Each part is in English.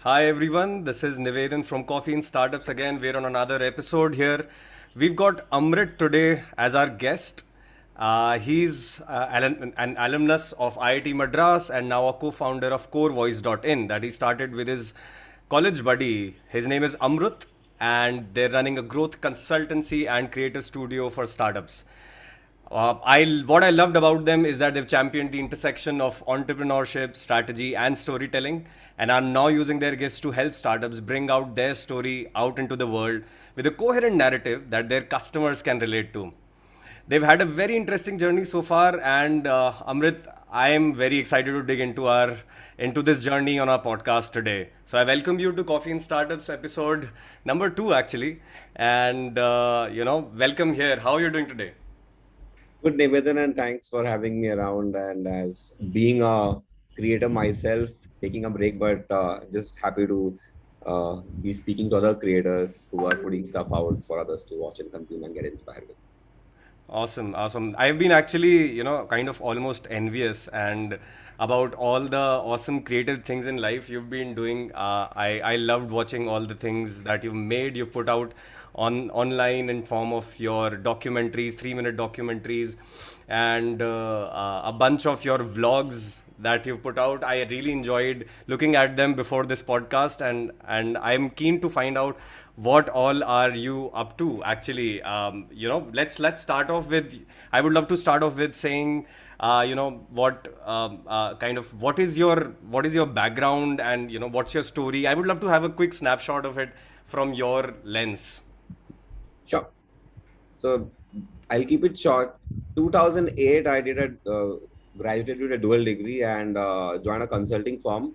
Hi everyone, this is Nivedan from Coffee and Startups again. We're on another episode here. We've got Amrit today as our guest. He's an alumnus of IIT Madras and now a co-founder of CoreVoice.in that he started with his college buddy. His name is Amrit and they're running a growth consultancy and creative studio for startups. What I loved about them is that they've championed the intersection of entrepreneurship, strategy, and storytelling, and are now using their gifts to help startups bring out their story out into the world with a coherent narrative that their customers can relate to. They've had a very interesting journey so far, and Amrit, I am very excited to dig into this journey on our podcast today. So I welcome you to Coffee and Startups episode number 2, actually, and welcome here. How are you doing today? Good, Nivedan, and thanks for having me around. And as being a creator myself, taking a break, but just happy to be speaking to other creators who are putting stuff out for others to watch and consume and get inspired with. Awesome, awesome. I've been actually, kind of almost envious and about all the awesome creative things in life you've been doing. I loved watching all the things that you've made, you've put out on online in form of your documentaries, 3-minute documentaries, and a bunch of your vlogs that you've put out. I really enjoyed looking at them before this podcast, and I'm keen to find out what all are you up to actually. Let's start off with, I would love to start off with saying, what kind of what is your background, and what's your story. I would love to have a quick snapshot of it from your lens. Sure. So I'll keep it short. 2008, I did graduated with a dual degree and joined a consulting firm,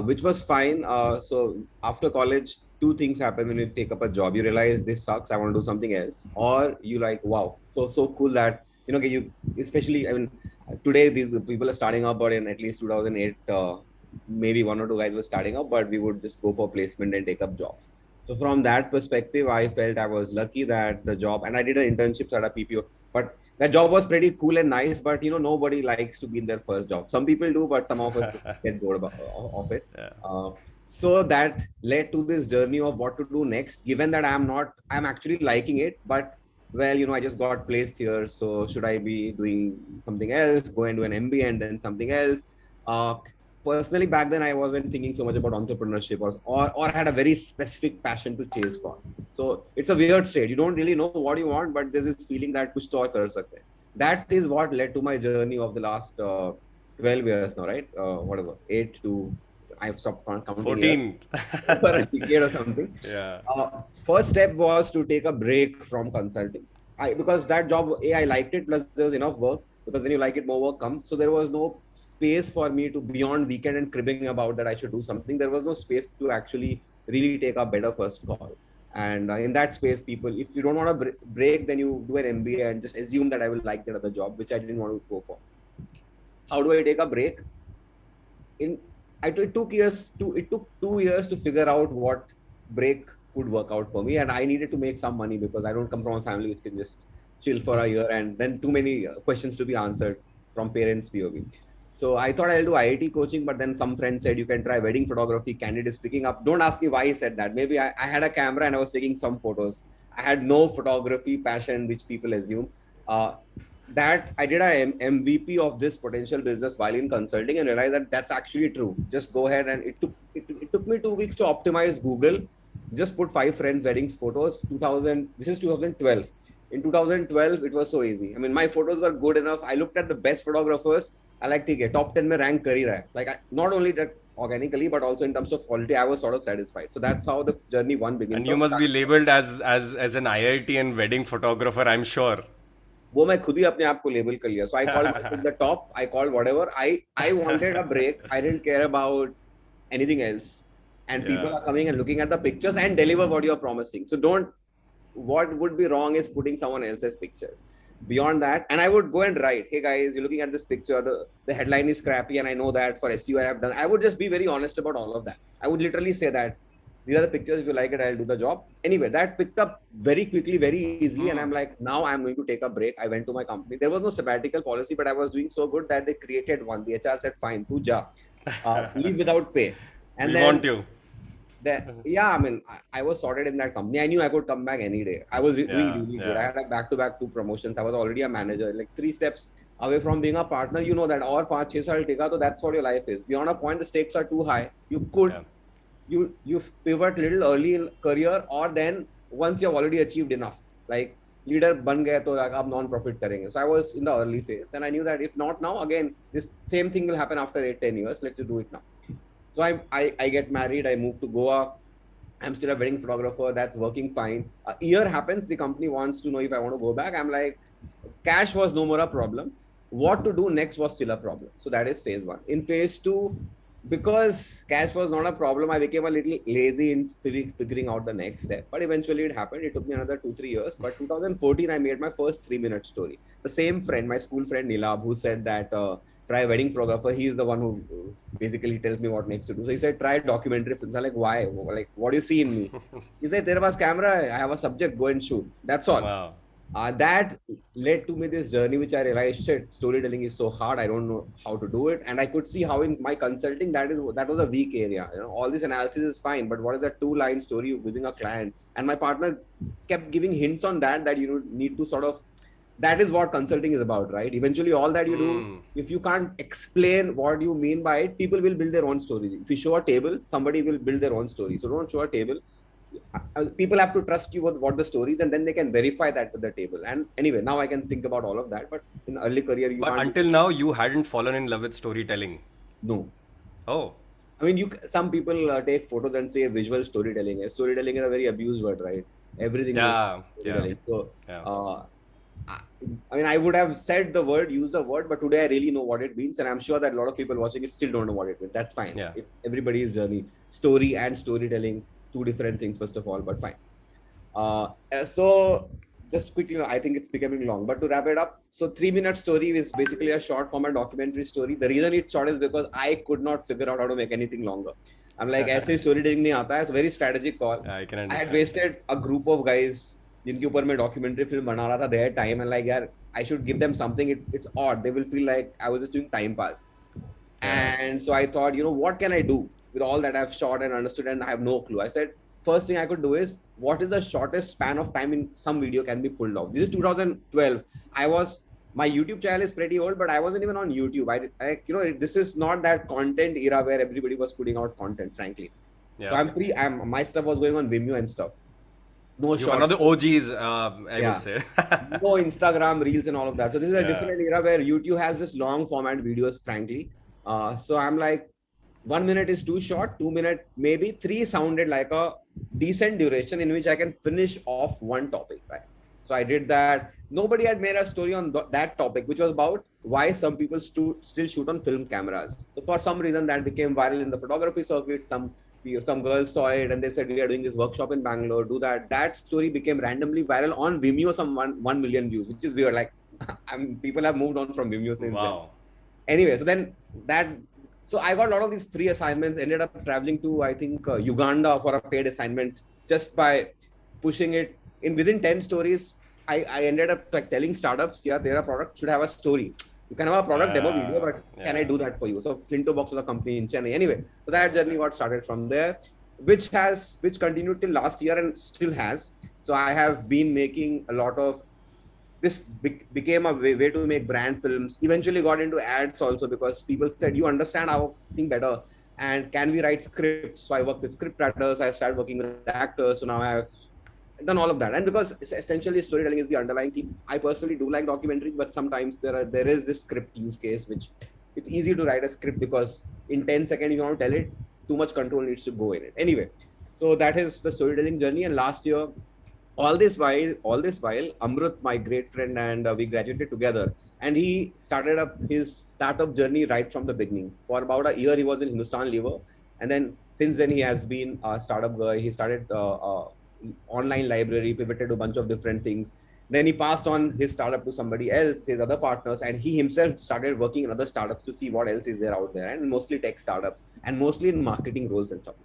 which was fine. So after college, two things happen when you take up a job. You realize this sucks. I want to do something else, or you like, wow, so cool that you especially. I mean, today these people are starting up, but in at least 2008, maybe one or two guys were starting up, but we would just go for placement and take up jobs. So from that perspective, I felt I was lucky that the job, and I did an internship at a PPO, but that job was pretty cool and nice. But nobody likes to be in their first job. Some people do, but some of us just get bored of it. Yeah. So that led to this journey of what to do next. Given that I'm actually liking it, but well, I just got placed here. So should I be doing something else? Go and do an MBA and then something else? Uh, Personally, back then I wasn't thinking so much about entrepreneurship or had a very specific passion to chase for. So it's a weird state. You don't really know what you want, but there's this feeling that kuch to aur kar sakte hain. That is what led to my journey of the last 12 years now, right? Whatever, 8 to I've stopped counting here 14. for a decade or something. Yeah. First step was to take a break from consulting. Because that job, I liked it, plus there was enough work. Because when you like it, more work comes. So there was no space for me to beyond weekend and cribbing about that I should do something. There was no space to actually really take a better first call. And in that space, people, if you don't want to break, then you do an MBA and just assume that I will like that other job, which I didn't want to go for. How do I take a break? It took years it took 2 years to figure out what break would work out for me, and I needed to make some money because I don't come from a family which can just chill for a year and then too many questions to be answered from parents' POV. So I thought I'll do IIT coaching, but then some friend said you can try wedding photography. Candid is picking up. Don't ask me why he said that. Maybe I had a camera and I was taking some photos. I had no photography passion, which people assume. Uh, that I did a MVP of this potential business while in consulting and realized that that's actually true. Just go ahead, and it took me 2 weeks to optimize Google. Just put 5 friends weddings photos. 2000. This is 2012. In 2012, it was so easy. I mean, my photos were good enough. I looked at the best photographers. I like to get top 10 mein rank kar hi raha hai. Like not only that organically, but also in terms of quality, I was sort of satisfied. So that's how the journey one And begins. you must be labeled as an IIT and wedding photographer, I'm sure. वो मैं खुद ही अपने आप को label कर लिया. So I called myself the top. I called whatever. I wanted a break. I didn't care about anything else. And people are coming and looking at the pictures and deliver what you're promising. So don't. What would be wrong is putting someone else's pictures. Beyond that, and I would go and write, hey guys, you're looking at this picture. The headline is crappy, and I know that for SEO I have done. I would just be very honest about all of that. I would literally say that these are the pictures. If you like it, I'll do the job. Anyway, that picked up very quickly, very easily. And I'm like, now I'm going to take a break. I went to my company. There was no sabbatical policy, but I was doing so good that they created one. The HR said, fine, tu ja. Leave without pay. And We then want you. yeah, I mean, I was sorted in that company. I knew I could come back any day. I was doing Yeah, really good. I yeah, had like back-to-back 2 promotions. I was already a manager, like 3 steps away from being a partner. You know that और 5-6 साल टिका, so that's what your life is. Beyond a point, the stakes are too high. yeah. You pivot little early in career, or then once you've already achieved enough, like leader बन गए तो आप non-profit करेंगे. So I was in the early phase, and I knew that if not now, again this same thing will happen after 8-10 years. Let's just do it now. So I get married. I move to Goa. I'm still a wedding photographer. That's working fine. A year happens. The company wants to know if I want to go back. I'm like, cash was no more a problem. What to do next was still a problem. So that is phase one. In phase two, because cash was not a problem, I became a little lazy in figuring out the next step. But eventually it happened. It took me another 2-3 years. But 2014, I made my first 3-minute story. The same friend, my school friend Nilab, who said that try wedding photographer. He is the one who basically tells me what next to do. So he said, try documentary films. I'm like, why? Like, what do you see in me? He said, there was camera. I have a subject. Go and shoot. That's all. Wow. That led to me this journey, which I realized, shit, storytelling is so hard. I don't know how to do it. And I could see how in my consulting, that was a weak area. You know, all this analysis is fine, but what is that 2-line story you're giving a client? And my partner kept giving hints on that you need to sort of, that is what consulting is about, right? Eventually, all that you do, if you can't explain what you mean by it, people will build their own story. If you show a table, somebody will build their own story. So don't show a table. People have to trust you with what the stories, and then they can verify that to the table. And anyway, now I can think about all of that. But in early career, you But can't. until now, you hadn't fallen in love with storytelling. No. Oh, I mean, some people take photos and say visual storytelling. Storytelling is a very abused word, right? Everything is yeah, yeah, storytelling. So, yeah. I I mean, I would have said the word, used the word, but today I really know what it means, and I'm sure that a lot of people watching it still don't know what it means. That's fine. Yeah. If everybody's journey, story and storytelling, two different things, first of all, but fine. So just quickly, I think it's becoming long, but to wrap it up, so 3-minute story is basically a short format documentary story. The reason it's short is because I could not figure out how to make anything longer. I'm like, ऐसे storytelling नहीं आता है. It's a very strategic call. I can I had understand. wasted a group of guys जिनके ऊपर मैं documentary film बना रहा था their time, and like, यार, I should give them something. It's odd. They will feel like I was just doing time pass. Yeah. And so I thought, what can I do with all that I've shot and understood, and I have no clue. I said, first thing I could do is, what is the shortest span of time in some video can be pulled off? This is 2012. My YouTube channel is pretty old, but I wasn't even on YouTube. This is not that content era where everybody was putting out content, frankly. Yeah. So my stuff was going on Vimeo and stuff. No You're one of shorts. the OGs, I Yeah. would say. No Instagram reels and all of that. So this is a Yeah. different era where YouTube has this long format videos, frankly. So I'm like, 1 minute is too short, 2 minute, maybe 3 sounded like a decent duration in which I can finish off one topic, right? So I did that. Nobody had made a story on that topic, which was about why some people still shoot on film cameras. So for some reason that became viral in the photography circuit. Some girls saw it and they said, we are doing this workshop in Bangalore, do that. That story became randomly viral on Vimeo, some 1 million views, which is weird. Like, people have moved on from Vimeo since then. Anyway, so I got a lot of these free assignments, ended up traveling to, I think, Uganda for a paid assignment just by pushing it. Within 10 stories, I ended up like telling startups, yeah, their product should have a story. You can have a product demo video, but can I do that for you? So Flinto Box was a company in Chennai. Anyway, so that journey got started from there, which continued till last year and still has. So I have been making a lot of, this became a way to make brand films, eventually got into ads also because people said, you understand our thing better, and can we write scripts? So I worked with script writers, I started working with actors, so now I have done all of that. And because essentially storytelling is the underlying theme, I personally do like documentaries, but sometimes there is this script use case, which it's easy to write a script because in 10 seconds you want to tell it, too much control needs to go in it. Anyway, so that is the storytelling journey. And last year, all this while, Amrit, my great friend, and we graduated together, and he started up his startup journey right from the beginning. For about a year, he was in Hindustan Lever, and then since then he has been a startup guy. He started online library, pivoted to a bunch of different things. Then he passed on his startup to somebody else, his other partners, and he himself started working in other startups to see what else is there out there, and mostly tech startups, and mostly in marketing roles and stuff.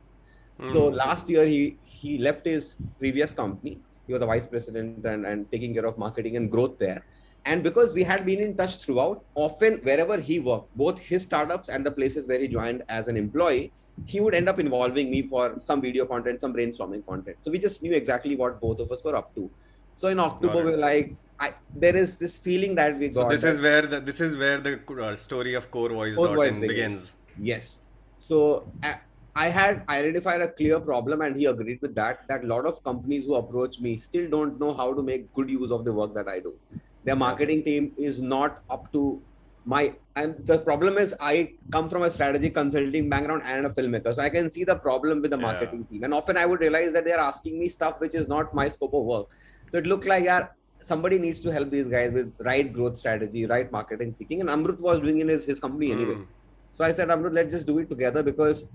So last year, he left his previous company. He was a vice president and taking care of marketing and growth there. And because we had been in touch throughout, often wherever he worked, both his startups and the places where he joined as an employee, he would end up involving me for some video content, some brainstorming content. So we just knew exactly what both of us were up to. So in Got October, it. we were like, there is this feeling that we So got that this is where the story of core voice CoreVoice.in begins. begins. Yes. So I had identified a clear problem, and he agreed with that. That a lot of companies who approach me still don't know how to make good use of the work that I do. Their Yep. marketing team is not up to my. And the problem is, I come from a strategic consulting background and a filmmaker, so I can see the problem with the Yeah. marketing team. And often I would realize that they are asking me stuff which is not my scope of work. So it looked like, yeah, somebody needs to help these guys with right growth strategy, right marketing thinking. And Amrit was doing in his company anyway. Hmm. So I said, Amrit, let's just do it together, because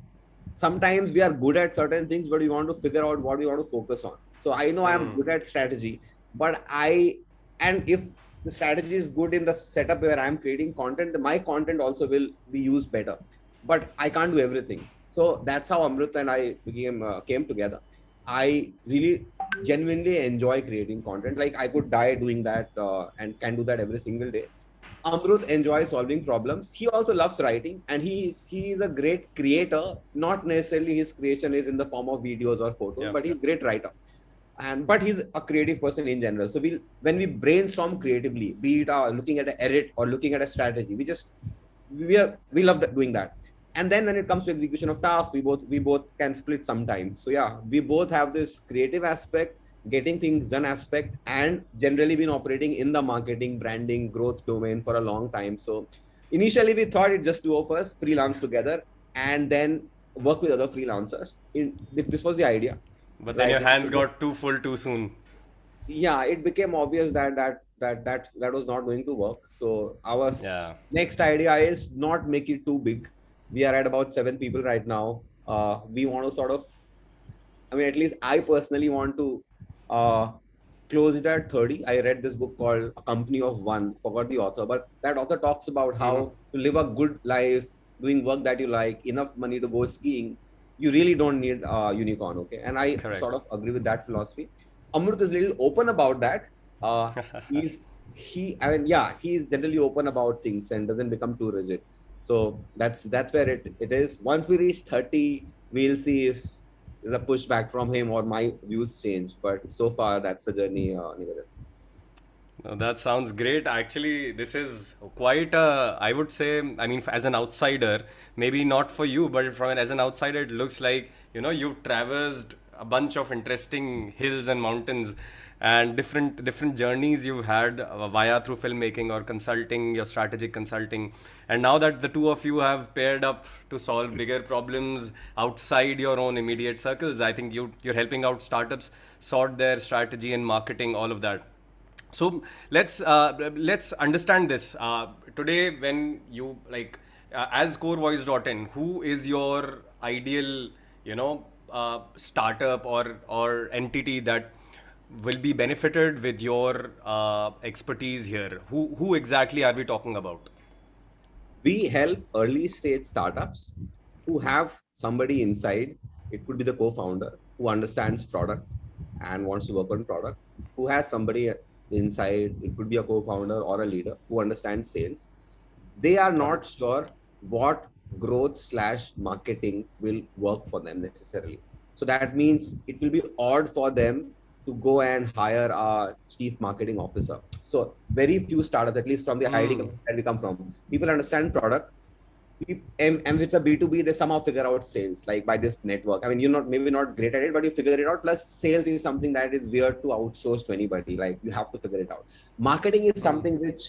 sometimes we are good at certain things, but we want to figure out what we want to focus on. So I know I am Hmm. good at strategy, but and if the strategy is good in the setup where I'm creating content, my content also will be used better. But I can't do everything. So that's how Amrit and I came together. I really genuinely enjoy creating content. Like I could die doing that and can do that every single day. Amrut enjoys solving problems. He also loves writing, and he is a great creator. Not necessarily his creation is in the form of videos or photos, Yep. but he's a great writer. And but he's a creative person in general. So when we brainstorm creatively, be it looking at an edit or looking at a strategy, we love doing that. And then when it comes to execution of tasks, we both can split sometimes. So yeah, we both have this creative aspect, getting things done aspect, and generally been operating in the marketing, branding, growth domain for a long time. So initially we thought it's just two of us freelance together, and then work with other freelancers. This was the idea. But then Like your hands got too full too soon. yeah, it became obvious that was not going to work. So our Yeah. next idea is not make it too big. We are at about 7 people right now. We want to sort of, I mean, at least I personally want to uh, close it at 30. I read this book called A Company of One, forgot the author, but that author talks about Hmm. how to live a good life, doing work that you like, enough money to go skiing. You really don't need a unicorn, okay? And I Correct. sort of agree with that philosophy. Amrut is a little open about that. Uh, I mean, yeah, he's generally open about things and doesn't become too rigid. So that's where it is. Once we reach 30, we'll see if there's a pushback from him or my views change. But so far, that's the journey, Nivedan. No, that sounds great. Actually, this is quite a, I would say, I mean, as an outsider, maybe not for you, but as an outsider, it looks like, you've traversed a bunch of interesting hills and mountains and different journeys you've had via through filmmaking or consulting, your strategic consulting. And now that the two of you have paired up to solve bigger problems outside your own immediate circles, I think you're helping out startups sort their strategy and marketing, all of that. So let's understand this today. When you as CoreVoice.in, who is your ideal startup or entity that will be benefited with your expertise here? Who exactly are we talking about? We help early stage startups who have somebody inside. It could be the co-founder who understands product and wants to work on product, who has somebody inside. It could be a co-founder or a leader who understands sales. They are Got it. not sure what growth/marketing will work for them necessarily. So that means it will be odd for them to go and hire a chief marketing officer. So very few startups, at least from the ID Hmm. that we come from, people understand product. And if it's a B2B, they somehow figure out sales, like by this network. I mean, you're not maybe not great at it, but you figure it out. Plus, sales is something that is weird to outsource to anybody. Like you have to figure it out. Marketing is Hmm. something which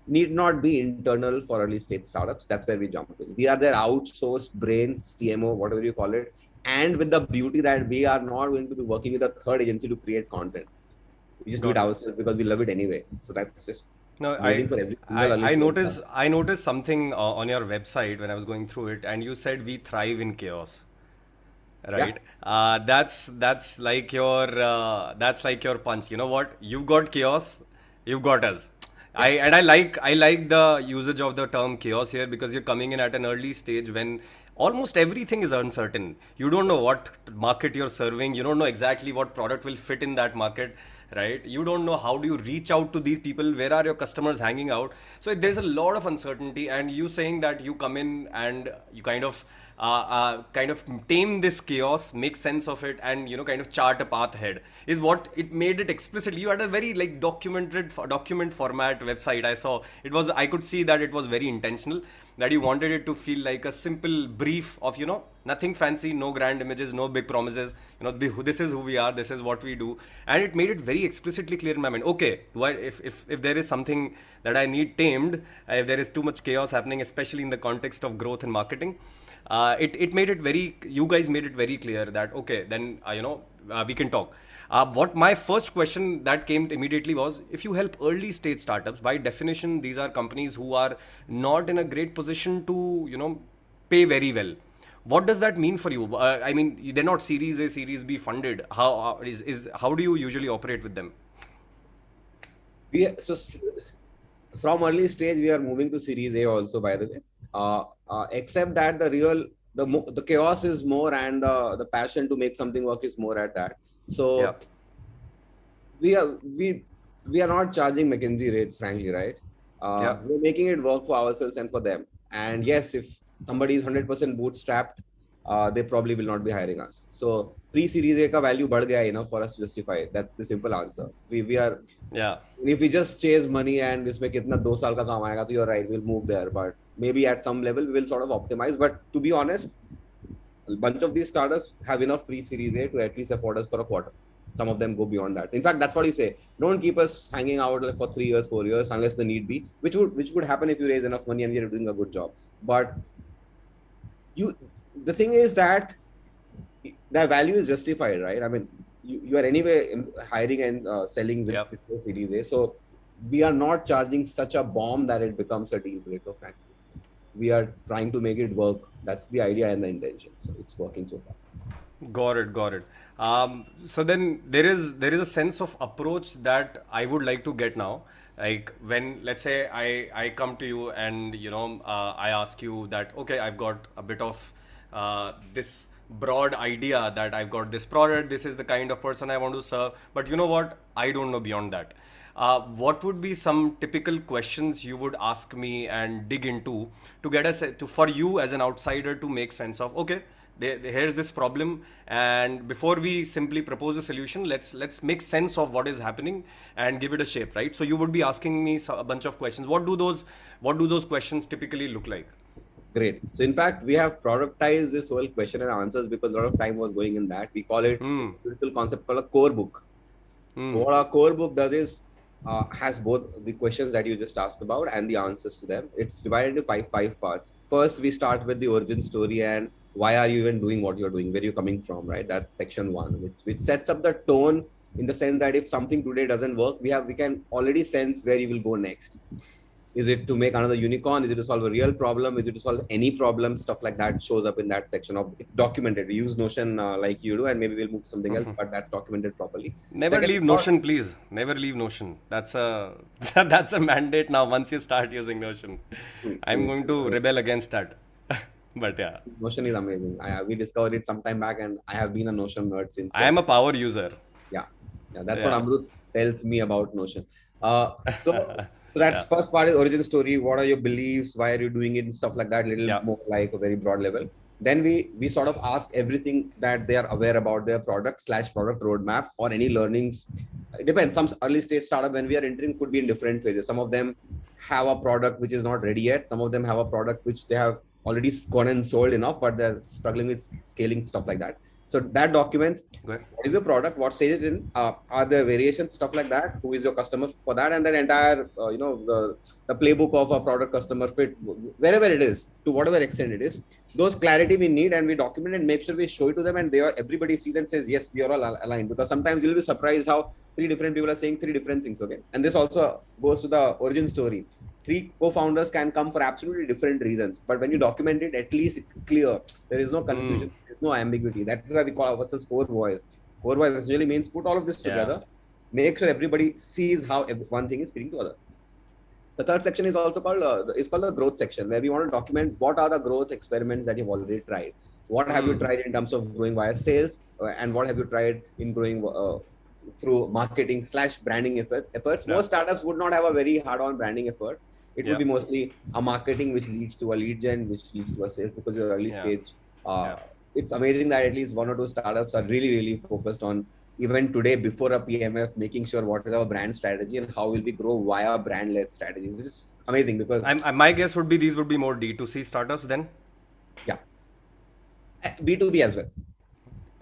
need not be internal for early stage startups. That's where we jump in. We are their outsourced brain, CMO, whatever you call it. And with the beauty that we are not going to be working with a third agency to create content. We just do it Got it. ourselves because we love it anyway. So that's just No, amazing for every single early stage startup. I noticed something on your website when I was going through it, and you said we thrive in chaos, Yeah. right? That's like your punch. You know what? You've got chaos, you've got us. Yeah. I like the usage of the term chaos here because you're coming in at an early stage when almost everything is uncertain. You don't know what market you're serving. You don't know exactly what product will fit in that market. right? You don't know how do you reach out to these people, where are your customers hanging out. So there's a lot of uncertainty, and you saying that you come in and you kind of tame this chaos, make sense of it, and kind of chart a path ahead is what it made it explicitly. You had a very like document format website. I could see that it was very intentional, that you wanted it to feel like a simple brief of nothing fancy, no grand images, no big promises. This is who we are, this is what we do, and it made it very explicitly clear in my mind. Okay, if there is something that I need tamed, if there is too much chaos happening, especially in the context of growth and marketing, it made it very, you guys made it very clear that okay, then we can talk. What my first question that came immediately was, if you help early stage startups, by definition these are companies who are not in a great position to pay very well. What does that mean for you? I mean, they're not Series A, Series B funded. How do you usually operate with them? From early stage we are moving to Series A also, by the way. Except that the chaos is more, and the passion to make something work is more at that. So yeah. we are not charging McKinsey rates, frankly, right? We're making it work for ourselves and for them. And yes, if somebody is 100% bootstrapped, they probably will not be hiring us. So pre-Series A ka value बढ़ गया enough for us to justify it. That's the simple answer. We are, if we just chase money and इसमें कितना 2 साल का काम आएगा, तो you're right, we'll move there. But maybe at some level we will sort of optimize. But to be honest, a bunch of these startups have enough pre-Series A to at least afford us for a quarter. Some of them go beyond that. In fact, that's what you say. Don't keep us hanging out for 3 years, 4 years, unless the need be, which would happen if you raise enough money and you're doing a good job. But the thing is that the value is justified, right? I mean, you are anyway hiring and selling with the Series A. So we are not charging such a bomb that it becomes a deal breaker, frankly. We are trying to make it work. That's the idea and the intention. So it's working so far. Got it. So then there is a sense of approach that I would like to get now. Like when, let's say I come to you and I ask you that, okay, I've got a bit of this broad idea that I've got this product, this is the kind of person I want to serve, but you know what, I don't know beyond that. What would be some typical questions you would ask me and dig into to get us for you as an outsider to make sense of, okay, here's this problem, and before we simply propose a solution, let's make sense of what is happening and give it a shape, right? So you would be asking me a bunch of questions. What do those questions typically look like? Great. So in fact, we have productized this whole question and answers because a lot of time was going in that. We call it a beautiful concept called a core book. So what our core book does is has both the questions that you just asked about and the answers to them. It's divided into five parts. First, we start with the origin story and why are you even doing what you're doing, where you're coming from, right? That's section 1, which sets up the tone in the sense that if something today doesn't work, we can already sense where you will go next. Is it to make another unicorn? Is it to solve a real problem? Is it to solve any problem? Stuff like that shows up in that section of, it's documented. We use Notion like you do, and maybe we'll move to something else, but that's documented properly. Never leave Notion, please. Never leave Notion. That's a mandate now. Once you start using Notion, I'm going to rebel against that. But yeah, Notion is amazing. We discovered it some time back, and I have been a Notion nerd since then. I am a power user. Yeah, that's what Amrit tells me about Notion. So that's first part is origin story. What are your beliefs? Why are you doing it? And stuff like that. A little more like a very broad level. Then we sort of ask everything that they are aware about their product/product roadmap or any learnings. It depends. Some early stage startup when we are entering could be in different phases. Some of them have a product which is not ready yet. Some of them have a product which they have already gone and sold enough, but they're struggling with scaling, stuff like that. So that documents what is the product, what stage it in, are there variations, stuff like that, who is your customer for that, and then entire the playbook of a product customer fit, wherever it is, to whatever extent it is, those clarity we need, and we document and make sure we show it to them, and everybody sees and says, yes, we are all aligned. Because sometimes you'll be surprised how 3 different people are saying 3 different things. Okay, and this also goes to the origin story. 3 co-founders can come for absolutely different reasons, but when you document it, at least it's clear. There is no confusion, there's no ambiguity. That's why we call ourselves CoreVoice. CoreVoice essentially means put all of this together, make sure everybody sees how one thing is fitting to other. The third section is also called the growth section, where we want to document what are the growth experiments that you've already tried. What have you tried in terms of growing via sales, and what have you tried in growing through marketing / branding efforts. Yeah. Most startups would not have a very hard-on branding effort. It would Yeah. be mostly a marketing which leads to a lead gen, which leads to a sales, because you're early Yeah. stage. Yeah. It's amazing that at least 1 or 2 startups are really focused on, even today before a PMF, making sure what is our brand strategy and how will we grow via brand-led strategy, which is amazing because My guess would be these would be more D2C startups then. yeah, B2B as well.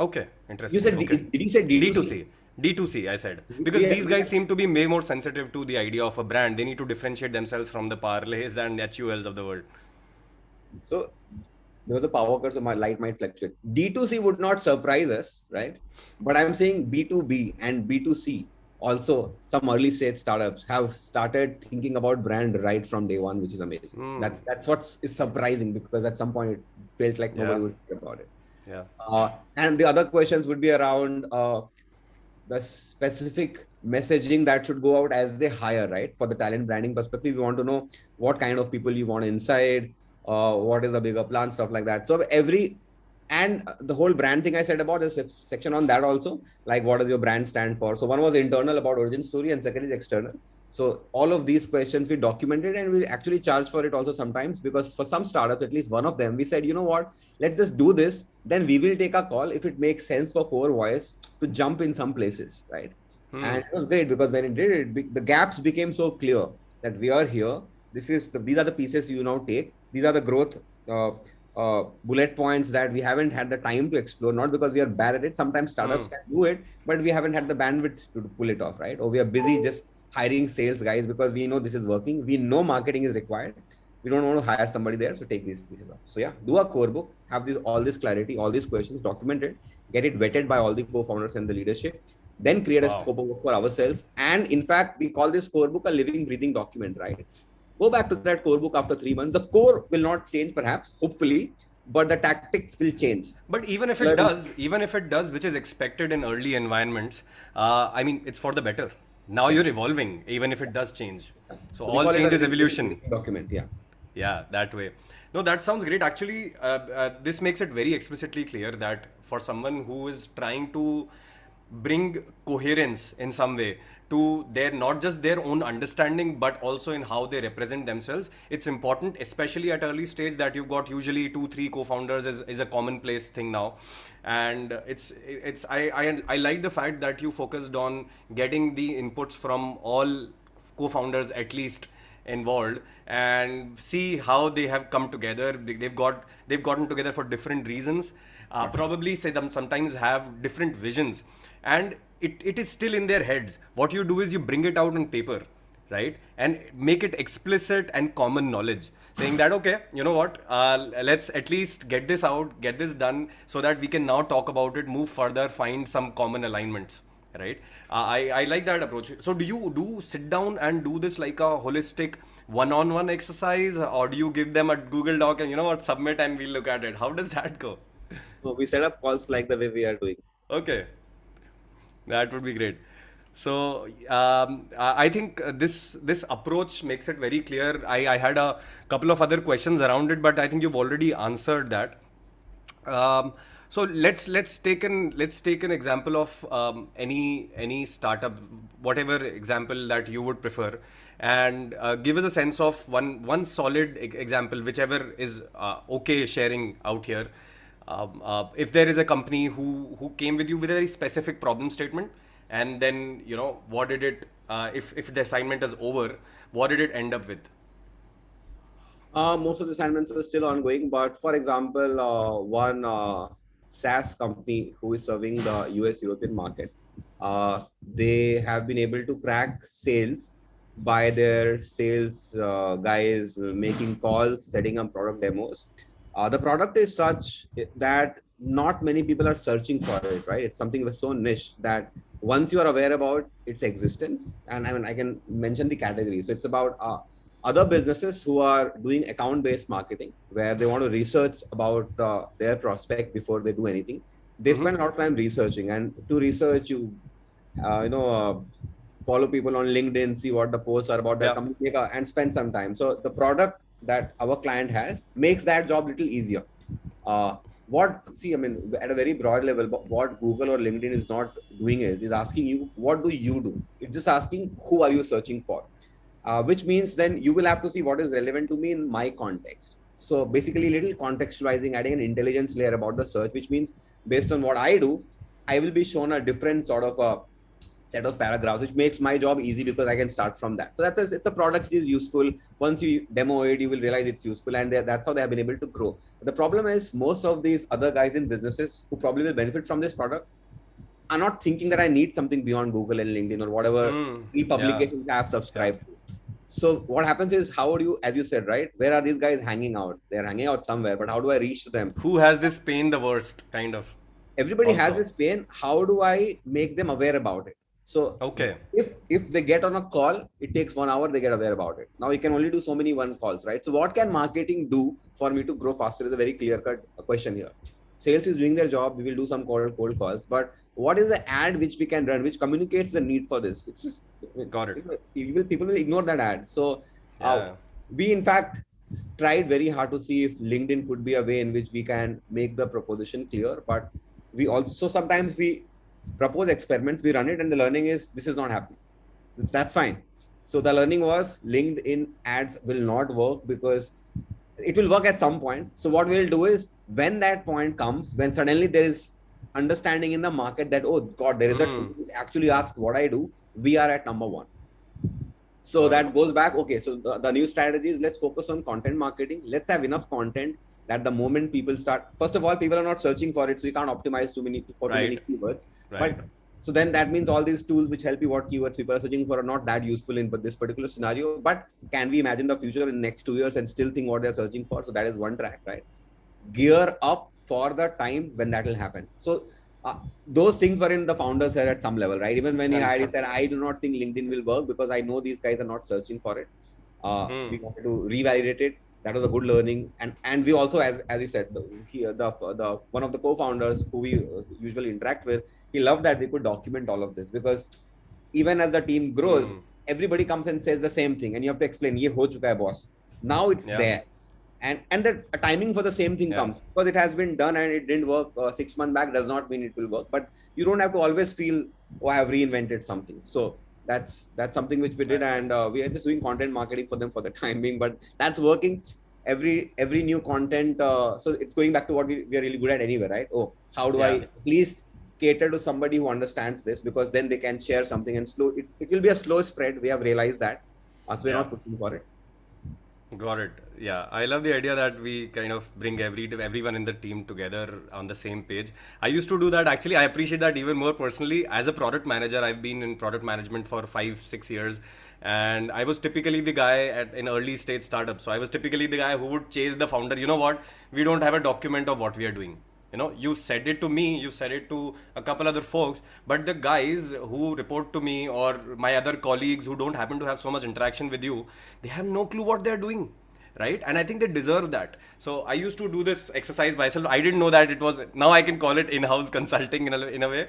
Okay, You interesting. said Okay. did you say D2C? D2C. D2C, I said. Because these guys seem to be way more sensitive to the idea of a brand. They need to differentiate themselves from the Parlays and HULs of the world. So there was a power cut, so my light might fluctuate. D2C would not surprise us, right? But I'm saying B2B and B2C also, some early stage startups have started thinking about brand right from day one, which is amazing. That's what is surprising, because at some point it felt like nobody would care about it. Yeah. And the other questions would be around the specific messaging that should go out as they hire, right? For the talent branding perspective, we want to know what kind of people you want inside, what is the bigger plan, stuff like that. So and the whole brand thing I said about this section on that also, like what does your brand stand for? So one was internal about origin story, and second is external. So all of these questions we documented, and we actually charge for it also sometimes, because for some startups, at least one of them, we said, you know what, let's just do this. Then we will take a call if it makes sense for CoreVoice to jump in some places, right? And it was great because when it did it, the gaps became so clear that we are here. These are the pieces you now take. These are the growth bullet points that we haven't had the time to explore, not because we are bad at it. Sometimes startups can do it, but we haven't had the bandwidth to pull it off, right? Or we are busy just hiring sales guys because we know this is working. We know marketing is required. We don't want to hire somebody there, so take these pieces off. So yeah, do a core book, have all this clarity, all these questions documented, get it vetted by all the co-founders and the leadership, then create a scope of work for ourselves. And in fact, we call this core book a living, breathing document, right? Go back to that core book after 3 months. The core will not change, perhaps, hopefully, but the tactics will change. But even if it does, which is expected in early environments, I mean, it's for the better. Now you're evolving, even if it does change. So all change is evolution. Document, yeah. Yeah, that way. No, that sounds great. Actually, this makes it very explicitly clear that for someone who is trying to bring coherence in some way to their, not just their own understanding, but also in how they represent themselves, it's important, especially at early stage, that you've got usually 2-3 co-founders is a commonplace thing now. And I like the fact that you focused on getting the inputs from all co-founders at least involved, and see how they have come together. They've gotten together for different reasons, probably say them sometimes have different visions, and it is still in their heads. What you do is you bring it out on paper, right, and make it explicit and common knowledge, saying that okay, you know what, let's at least get this out, get this done, so that we can now talk about it, move further, find some common alignments, right? I like that approach. So do you sit down and do this like a holistic one-on-one exercise, or do you give them a Google Doc and, you know what, submit and we'll look at it? How does that go? So we set up calls like the way we are doing. Okay, that would be great. So I think this approach makes it very clear. I had a couple of other questions around it, but I think you've already answered that. So let's take an example of any startup, whatever example that you would prefer, and give us a sense of one solid example, whichever is okay sharing out here. If there is a company who came with you with a very specific problem statement, and then, you know, what did it, if the assignment is over, what did it end up with? Most of the assignments are still ongoing, but for example, one SaaS company who is serving the US European market, they have been able to crack sales by their sales guys making calls, setting up product demos. The product is such that not many people are searching for it, right? It's something that's so niche that once you are aware about its existence, and I mean, I can mention the category. So it's about other businesses who are doing account-based marketing, where they want to research about their prospect before they do anything. They spend a lot of time researching, and to research, you follow people on LinkedIn, see what the posts are about that company, and spend some time. So the product that our client has makes that job a little easier. I mean, at a very broad level, what Google or LinkedIn is not doing is asking you, what do you do? It's just asking, who are you searching for? Which means then you will have to see what is relevant to me in my context. So basically, little contextualizing, adding an intelligence layer about the search, which means based on what I do, I will be shown a different sort of a set of paragraphs, which makes my job easy because I can start from that. So it's a product which is useful. Once you demo it, you will realize it's useful, and that's how they have been able to grow. But the problem is most of these other guys in businesses who probably will benefit from this product are not thinking that I need something beyond Google and LinkedIn or whatever Yeah. e-publications I have Yeah. subscribed to. So what happens is, how do you, as you said, right? Where are these guys hanging out? They're hanging out somewhere, but how do I reach to them? Who has this pain the worst, kind of, Everybody has also. this pain. How do I make them aware about it? So Okay. if they get on a call, it takes 1 hour, they get aware about it. Now you can only do so many one calls, right? So what can marketing do for me to grow faster is a very clear cut question here. Sales is doing their job. We will do some cold calls, but what is the ad which we can run, which communicates the need for this? It's just, Got it. people will ignore that ad. So Yeah. we in fact tried very hard to see if LinkedIn could be a way in which we can make the proposition clear, but we also sometimes we propose experiments, we run it, and the learning is this is not happening. That's fine. So the learning was LinkedIn ads will not work because it will work at some point. So what we'll do is when that point comes, when suddenly there is understanding in the market that, oh God, there is a tool which actually asks what I do, we are at number one. So that goes back. Okay, so the new strategy is, let's focus on content marketing. Let's have enough content that the moment people start, first of all, people are not searching for it, so you can't optimize too many keywords. Right. But so then that means all these tools which help you what keywords people are searching for are not that useful in this particular scenario. But can we imagine the future in the next 2 years and still think what they're searching for? So that is one track, right? Gear up for the time when that will happen. So those things were in the founder's head at some level, right? Even when he hired, he said, I do not think LinkedIn will work because I know these guys are not searching for it. We wanted to revalidate it. That was a good learning. And we also, as you said, the one of the co-founders who we usually interact with, he loved that we could document all of this, because even as the team grows, everybody comes and says the same thing, and you have to explain, ye ho chuka hai, boss. Now it's there. And the timing for the same thing comes because it has been done and it didn't work 6 months back does not mean it will work. But you don't have to always feel, oh, I have reinvented something. So that's something which we did, and we are just doing content marketing for them for the time being, but that's working. Every new content, so it's going back to what we are really good at anyway, right? Oh, how do I at least cater to somebody who understands this, because then they can share something, and it will be a slow spread. We have realized that, so we're not pushing for it. Got it. Yeah, I love the idea that we kind of bring everyone in the team together on the same page. I used to do that actually. I appreciate that even more personally. As a product manager, I've been in product management for 5-6 years, and I was typically the guy in early stage startups. So I was typically the guy who would chase the founder. You know what? We don't have a document of what we are doing. You said it to me, you said it to a couple other folks, but the guys who report to me or my other colleagues who don't happen to have so much interaction with you, they have no clue what they're doing, right? And I think they deserve that. So I used to do this exercise myself. I didn't know that it was, now I can call it in-house consulting in a way.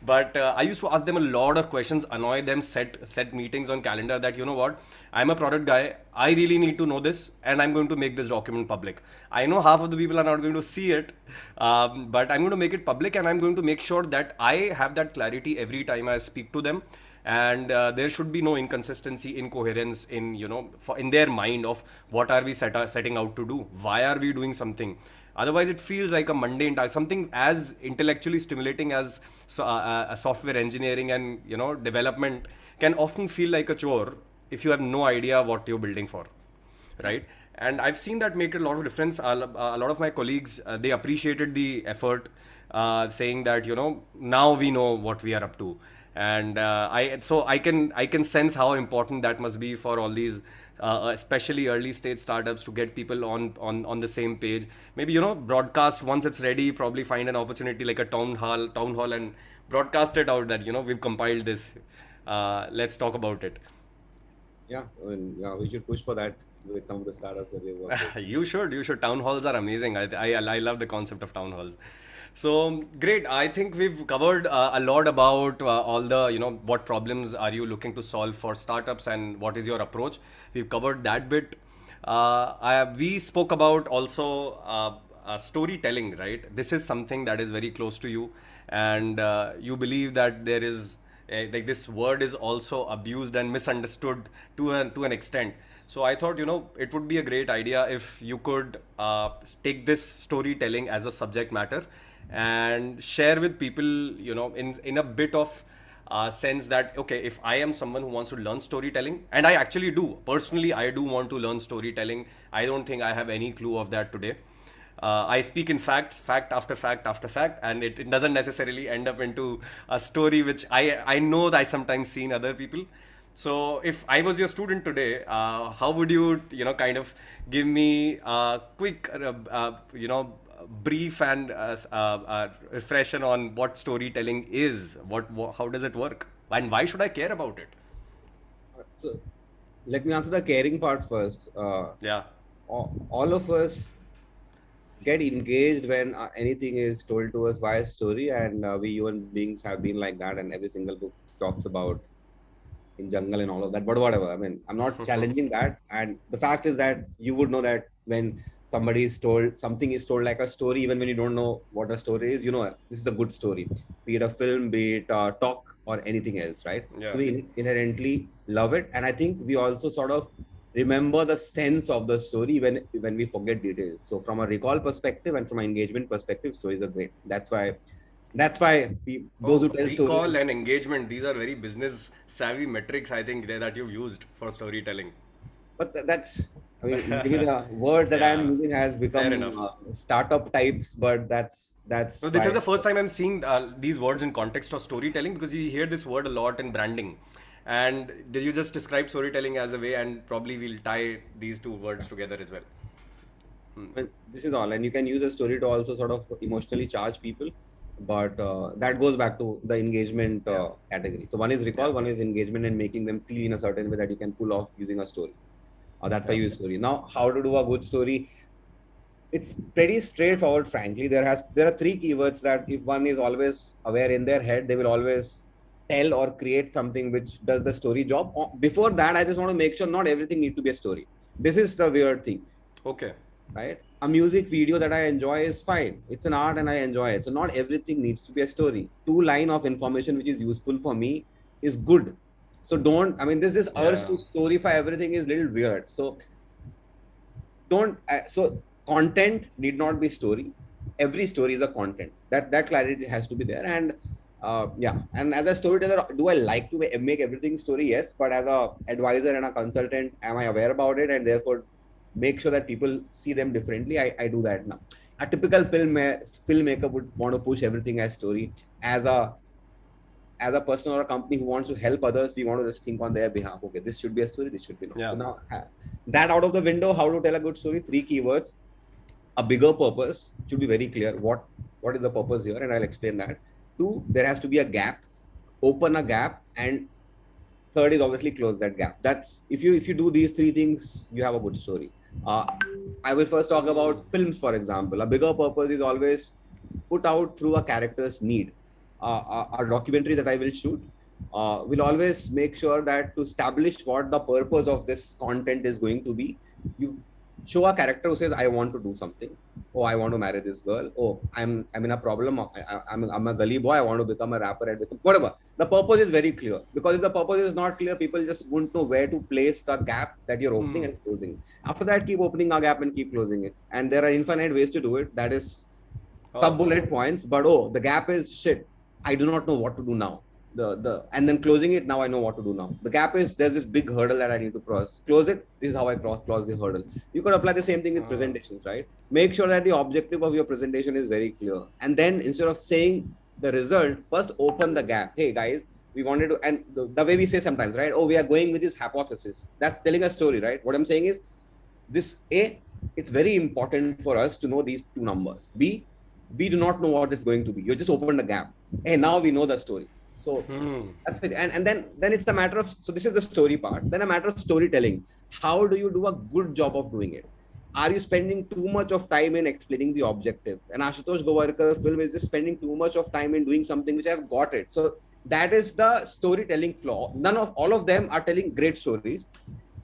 But I used to ask them a lot of questions, annoy them, set meetings on calendar that, you know what, I'm a product guy, I really need to know this, and I'm going to make this document public. I know half of the people are not going to see it, but I'm going to make it public, and I'm going to make sure that I have that clarity every time I speak to them. And there should be no inconsistency, incoherence in their mind of what are we setting out to do, why are we doing something. Otherwise it feels like a mundane task. Something as intellectually stimulating as software engineering and development can often feel like a chore if you have no idea what you're building for, right? And I've seen that make a lot of difference. A lot of my colleagues, they appreciated the effort, saying that now we know what we are up to. And I can sense how important that must be for all these especially early stage startups, to get people on the same page. Maybe broadcast once it's ready, probably find an opportunity like a town hall and broadcast it out that we've compiled this, let's talk about it. Yeah, I mean, yeah, we should push for that with some of the startups that we work with. You should. Town halls are amazing. I love the concept of town halls. So great. I think we've covered a lot about all the, what problems are you looking to solve for startups and what is your approach. We've covered that bit. We spoke about also storytelling, right? This is something that is very close to you, and you believe that there is like this word is also abused and misunderstood to an extent. So I thought, it would be a great idea if you could take this storytelling as a subject matter and share with people, in a bit of sense that, okay, if I am someone who wants to learn storytelling, and I actually do personally, I do want to learn storytelling. I don't think I have any clue of that today. I speak in facts, fact after fact after fact, and it doesn't necessarily end up into a story which I know that I sometimes see in other people. So if I was your student today, how would you, kind of give me a quick, brief and refresher on what storytelling is? How does it work? And why should I care about it? So let me answer the caring part first. Yeah. All of us get engaged when anything is told to us via story, and we human beings have been like that, and every single book talks about in jungle and all of that, but whatever. I mean, I'm not challenging that. And the fact is that you would know that when somebody is told, something is told like a story, even when you don't know what a story is, this is a good story, be it a film, be it a talk or anything else, right? Yeah. So we inherently love it, and I think we also sort of remember the sense of the story when we forget details. So from a recall perspective and from an engagement perspective, stories are great. That's why those who tell Recall stories. and engagement, these are very business savvy metrics, I think, that you've used for storytelling. But that's, I mean, maybe the words that I'm Yeah, using has fair become enough. Startup types, but that's So this is why. the first time I'm seeing these words in context of storytelling, because you hear this word a lot in branding. And did you just describe storytelling as a way, and probably we'll tie these two words together as well. Well, this is all, and you can use a story to also sort of emotionally charge people, but that goes back to the engagement Yeah, category. So one is yeah, recall, one is engagement, and making them feel in a certain way that you can pull off using a story. That's why yeah. you use story. Now, how to do a good story? It's pretty straightforward, frankly. There are three keywords that if one is always aware in their head, they will always tell or create something which does the story job. Before that, I just want to make sure not everything needs to be a story. This is the weird thing, Okay. right? A music video that I enjoy is fine. It's an art and I enjoy it. So not everything needs to be a story. Two line of information which is useful for me is good. So don't, I mean, this urge Yeah. to storyfy everything is a little weird. So don't so content need not be story. Every story is a content. That clarity has to be there. And yeah, and as a storyteller, do I like to make everything story? Yes, but as a advisor and a consultant, am I aware about it and therefore make sure that people see them differently? I do that now. A typical filmmaker would want to push everything as story. As a person or a company who wants to help others, we want to just think on their behalf. Okay, this should be a story, this should be not. So Yeah. now that out of the window, how to tell a good story? Three keywords. A bigger purpose should be very clear. What is the purpose here? And I'll explain that. Two, there has to be a gap. Open a gap, and third is obviously close that gap. That's if you do these three things, you have a good story. Uh, I will first talk about films, for example. A bigger purpose is always put out through a character's need. A documentary that I will shoot will always make sure that to establish what the purpose of this content is going to be, you show a character who says, I want to do something. Oh, I want to marry this girl. Oh, I'm in a problem. I'm a gully boy. I want to become a rapper. Whatever. The purpose is very clear, because if the purpose is not clear, people just won't know where to place the gap that you're opening and closing. After that, keep opening a gap and keep closing it. And there are infinite ways to do it. That is sub Oh. bullet points. But oh, the gap is shit. I do not know what to do now. And then closing it, now I know what to do now. The gap is, there's this big hurdle that I need to cross. Close it. This is how I cross the hurdle. You could apply the same thing with presentations, right? Make sure that the objective of your presentation is very clear. And then instead of saying the result, first open the gap. Hey guys, we wanted to, and the way we say sometimes, right? Oh, we are going with this hypothesis. That's telling a story, right? What I'm saying is this: A, it's very important for us to know these two numbers. B, we do not know what it's going to be. You just opened the gap. Hey, now we know the story. So that's it. And then it's a matter of, so this is the story part. Then a matter of storytelling. How do you do a good job of doing it? Are you spending too much of time in explaining the objective? And Ashutosh Govarkar film is just spending too much of time in doing something which I've got it. So that is the storytelling flaw. All of them are telling great stories.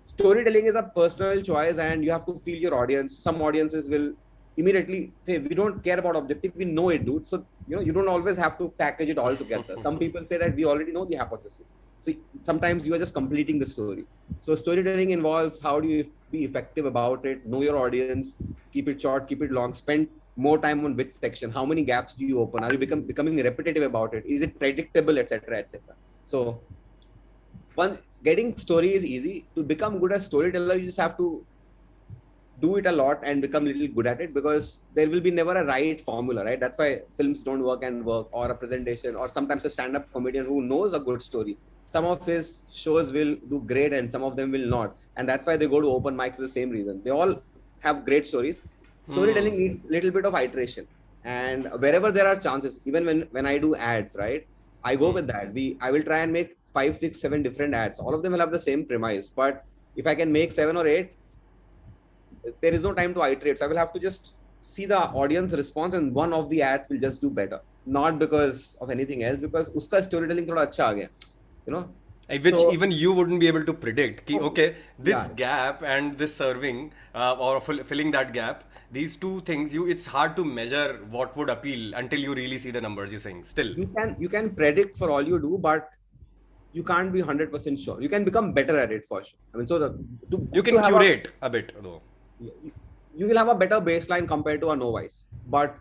Storytelling is a personal choice, and you have to feel your audience. Some audiences will immediately say, we don't care about objective, we know it, dude. So, you don't always have to package it all together. Some people say that we already know the hypothesis. So sometimes you are just completing the story. So storytelling involves how do you be effective about it, know your audience, keep it short, keep it long, spend more time on which section, how many gaps do you open, are you becoming repetitive about it, is it predictable, etc., etc. So one, getting story is easy. To become good as storyteller, you just have to do it a lot and become a little good at it, because there will be never a right formula, right? That's why films don't work, or a presentation, or sometimes a stand-up comedian who knows a good story, some of his shows will do great and some of them will not, and that's why they go to open mics for the same reason. They all have great stories. Storytelling needs a little bit of iteration, and wherever there are chances, even when I do ads, right, I go with that. I will try and make 5, 6, 7 different ads. All of them will have the same premise, but if I can make 7 or 8, there is no time to iterate. So I will have to just see the audience response, and one of the ads will just do better. Not because of anything else, because uska storytelling thoda acha aa gaya, you know. Which So even you wouldn't be able to predict. Ki, okay, this yeah, gap and this serving or filling that gap, these two things, it's hard to measure what would appeal until you really see the numbers. You're saying still. you can predict for all you do, but you can't be 100% sure. You can become better at it for sure. I mean, so You to can have a, curate a bit though. you will have a better baseline compared to a novice. But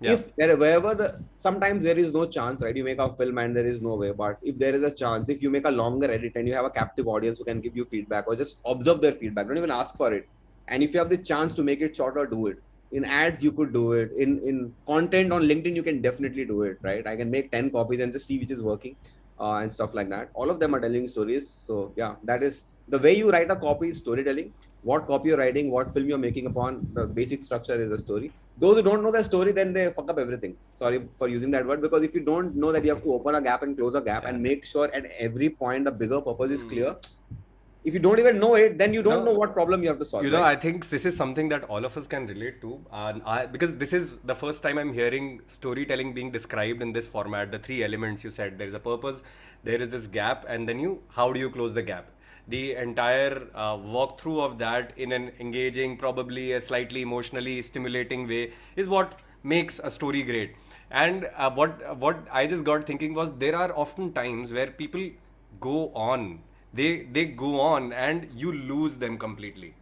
Yeah. if sometimes there is no chance, right? You make a film and there is no way. But if there is a chance, if you make a longer edit and you have a captive audience who can give you feedback or just observe their feedback, don't even ask for it. And if you have the chance to make it shorter, do it. In ads, you could do it. In content on LinkedIn, you can definitely do it, right? I can make 10 copies and just see which is working, and stuff like that. All of them are telling stories. So yeah, that is the way you write a copy is storytelling. What copy you're writing, what film you're making upon, the basic structure is a story. Those who don't know the story, then they fuck up everything. Sorry for using that word, because if you don't know that you have to open a gap and close a gap and make sure at every point the bigger purpose is clear, if you don't even know it, then you don't know what problem you have to solve. Right? I think this is something that all of us can relate to, because this is the first time I'm hearing storytelling being described in this format. The three elements you said: there is a purpose, there is this gap, and then how do you close the gap? The entire walkthrough of that in an engaging, probably a slightly emotionally stimulating way is what makes a story great. And what I just got thinking was, there are often times where people go on they go on and you lose them completely,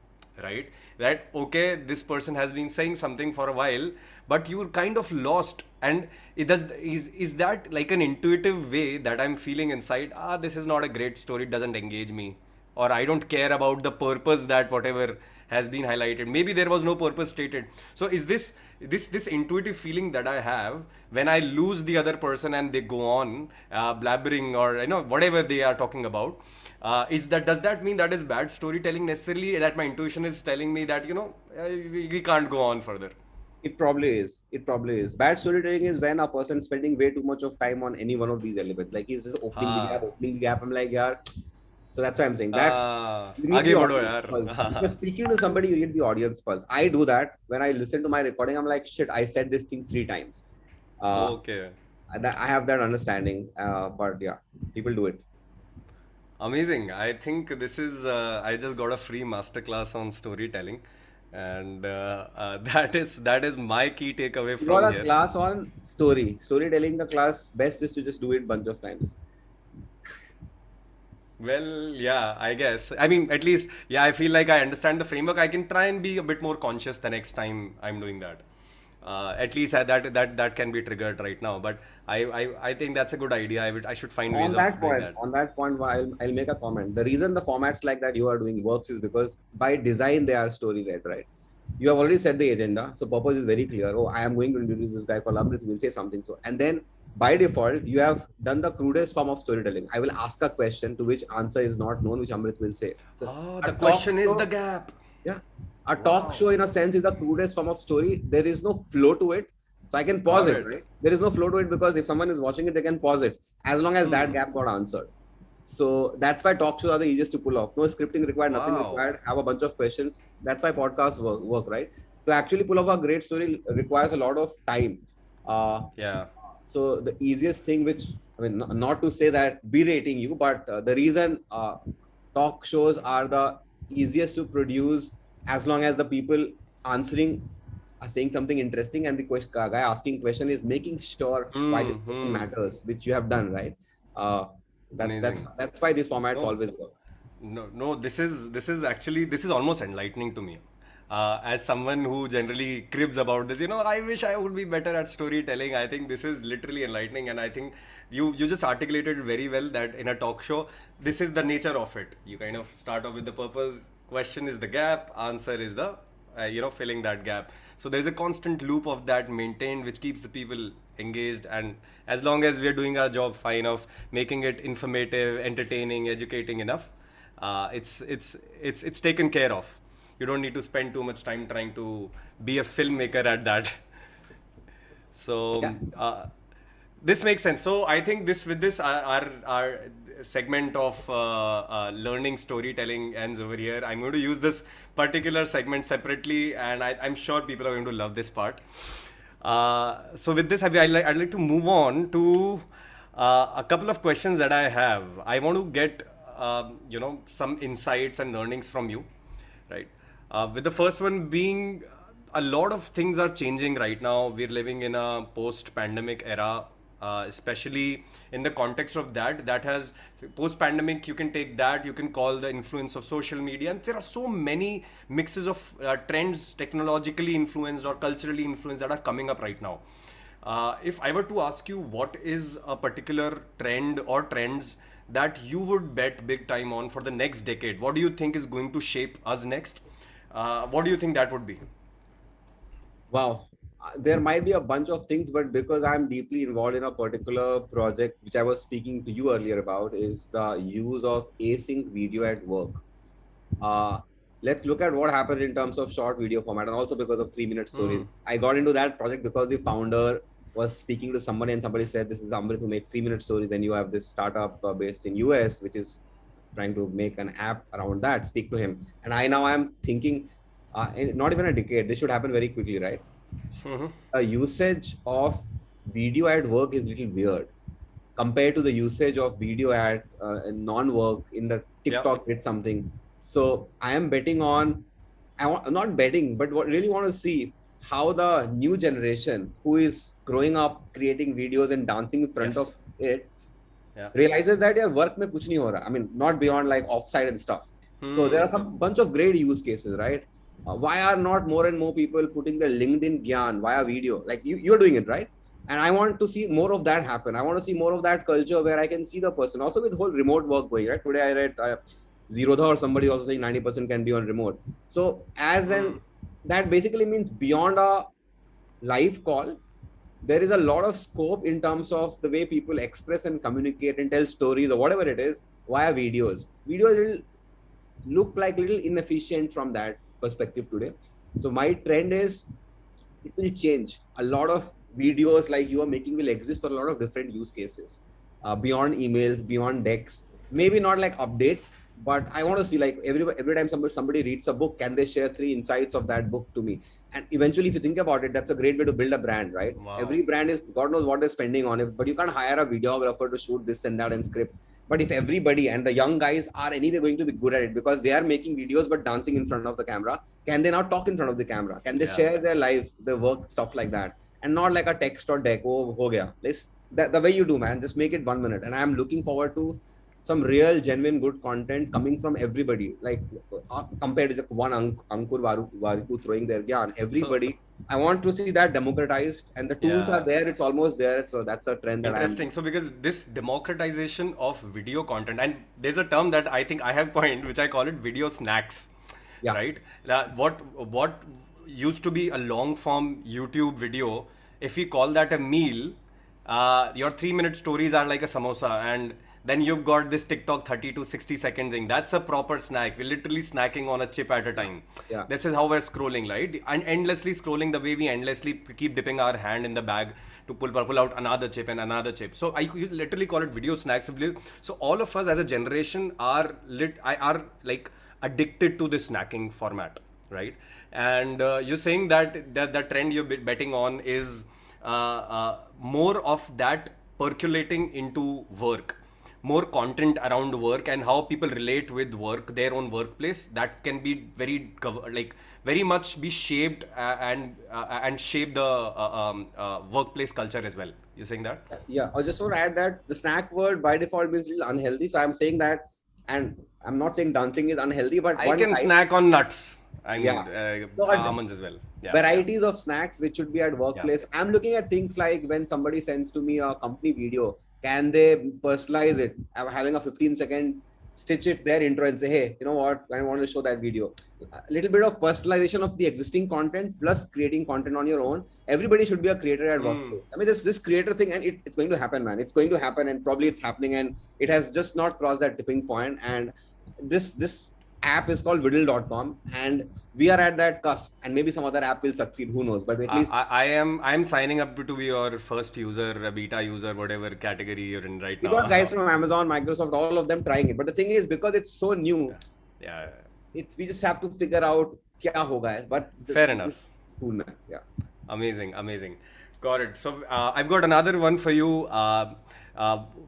right? That okay, this person has been saying something for a while, but you're kind of lost. And is that like an intuitive way that I'm feeling inside, this is not a great story, it doesn't engage me, or I don't care about the purpose that whatever has been highlighted. Maybe there was no purpose stated. So is this intuitive feeling that I have when I lose the other person and they go on blabbering, or whatever they are talking about, does that mean that is bad storytelling necessarily? That my intuition is telling me that we can't go on further. It probably is. It probably is. Bad storytelling is when a person spending way too much of time on any one of these elements. Like he's just opening the gap. I'm like, yeah. So that's why I'm saying that you read आगे the बढ़ो audience यार. pulse. If you're speaking to somebody, you read the audience pulse. I do that when I listen to my recording. I'm like, shit, I said this thing 3 times. Okay. I have that understanding. But yeah, people do it. Amazing. I think this is, I just got a free masterclass on storytelling. And that is my key takeaway You from got a here. class on storytelling. The class best is to just do it bunch of times. Well, yeah, I guess. I mean, at least, yeah, I feel like I understand the framework. I can try and be a bit more conscious the next time I'm doing that. At least that can be triggered right now. But I think that's a good idea. I should find ways of doing that. On that point, I'll make a comment. The reason the formats like that you are doing works is because by design they are story led, right? You have already set the agenda, so purpose is very clear. Oh, I am going to introduce this guy called Amrit, will say something. So, and then by default, you have done the crudest form of storytelling. I will ask a question to which answer is not known, which Amrit will say. So, Oh, a the talk question is the show, gap. yeah, a talk Wow. show in a sense is the crudest form of story. There is no flow to it, so I can pause Got it, it. right? There is no flow to it because if someone is watching it, they can pause it as long as that gap got answered. So that's why talk shows are the easiest to pull off. No scripting required, nothing Wow. required. Have a bunch of questions. That's why podcasts work, right? To actually pull off a great story requires a lot of time. Uh, Yeah. so the easiest thing, which I mean, not to say that berating you, but the reason talk shows are the easiest to produce, as long as the people answering saying something interesting, and the guy asking question is making sure why this question matters, which you have done, right? Uh, Amazing. that's why these formats No, always work. no. This is actually this is almost enlightening to me. As someone who generally cribs about this, I wish I would be better at storytelling. I think this is literally enlightening, and I think you just articulated very well that in a talk show, this is the nature of it. You kind of start off with the purpose. Question is the gap. Answer is the filling that gap. So there is a constant loop of that maintained, which keeps the people engaged, and as long as we are doing our job fine of making it informative, entertaining, educating enough, it's taken care of. You don't need to spend too much time trying to be a filmmaker at that. So Yeah. this makes sense. So I think this with this our segment of learning storytelling ends over here. I'm going to use this particular segment separately, and I'm sure people are going to love this part. So with this, I'd like to move on to a couple of questions that I have. I want to get some insights and learnings from you, right? With the first one being, a lot of things are changing right now. We're living in a post-pandemic era, especially in the context of that has post-pandemic. You can take that, you can call the influence of social media, and there are so many mixes of trends, technologically influenced or culturally influenced, that are coming up right now. If I were to ask you, what is a particular trend or trends that you would bet big time on for the next decade? What do you think is going to shape us next? What do you think that would be? Wow. There might be a bunch of things, but because I'm deeply involved in a particular project, which I was speaking to you earlier about, is the use of async video at work. Uh, let's look at what happened in terms of short video format, and also because of 3-minute stories. I got into that project because the founder was speaking to somebody, and somebody said, "This is Amrit who makes 3-minute stories, and you have this startup based in US, which is trying to make an app around that. Speak to him." And I'm thinking, not even a decade. This should happen very quickly, right? A usage of video at work is a little weird compared to the usage of video at non-work in the Yeah. TikTok did something. So I am betting on, not betting, but what really want to see how the new generation who is growing up creating videos and dancing in front of Yes. it Yeah. realizes that your work mein kuch nahi ho raha. I mean, not beyond like offsite and stuff. So there are some bunch of great use cases, right? Why are not more and more people putting their LinkedIn gyan via video? Like you're doing it, right? And I want to see more of that happen. I want to see more of that culture where I can see the person. Also with whole remote work going, right? Today I read Zerodha or somebody also saying 90% can be on remote. So as then that basically means beyond a live call, there is a lot of scope in terms of the way people express and communicate and tell stories or whatever it is via videos. Videos will look like little inefficient from that perspective today. So my trend is it will change. A lot of videos like you are making will exist for a lot of different use cases, beyond emails, beyond decks. Maybe not like updates, but I want to see like every time somebody reads a book, can they share 3 insights of that book to me? And eventually, if you think about it, that's a great way to build a brand, right? Wow. Every brand is God knows what they're spending on it, but you can't hire a videographer to shoot this and that and script. But if everybody and the young guys are anyway going to be good at it because they are making videos but dancing in front of the camera, can they now talk in front of the camera? Can they share their lives, their work, stuff like that? And not like a text or deck. Oh, ho gaya. The way you do, man. Just make it 1 minute. And I'm looking forward to some real, genuine, good content coming from everybody. Like compared to just one Ankur Variku throwing their gyan. So Everybody. I want to see that democratized, and the tools are yeah. there. It's almost there. So that's a trend that I'm. Interesting. So, because this democratization of video content, and there's a term that I think I have coined, which I call it video snacks, Yeah. right? What used to be a long form YouTube video, if we call that a meal, your 3 minute stories are like a samosa, and then you've got this TikTok 30 to 60 second thing. That's a proper snack. We're literally snacking on a chip at a time. Yeah. This is how we're scrolling, right? And endlessly scrolling the way we endlessly keep dipping our hand in the bag to pull out another chip and another chip. So you literally call it video snacks. So all of us as a generation are like addicted to this snacking format, right? And you're saying that the trend you're betting on is more of that percolating into work. more content around work and how people relate with work, their own workplace, that can be like very much be shaped and shape the workplace culture as well. You saying that? Yeah, I just want to add that the snack word by default means little unhealthy. So I'm saying that, and I'm not saying dancing is unhealthy, but I one can type, snack on nuts. I yeah. mean, So almonds as well. Yeah, yeah, varieties of snacks which should be at yeah. workplace. I'm looking at things like when somebody sends to me a company video, can they personalize it? I'm having a 15-second stitch it their intro and say, hey, you know what? I want to show that video. A little bit of personalization of the existing content plus creating content on your own. Everybody should be a creator at workplace. I mean, this creator thing, and it's going to happen, man. It's going to happen, and probably it's happening, and it has just not crossed that tipping point. And this app is called Whittle.com, and we are at that cusp, and maybe some other app will succeed, who knows, but at least I am signing up to be your first user, a beta user, whatever category you're in right we now. got guys from Amazon, Microsoft, all of them trying it. But the thing is, because it's so new, Yeah. it's we just have to figure out kya hoga hai. But Fair enough. it's cool, man. Yeah. Amazing, amazing. Got it. So I've got another one for you. Uh,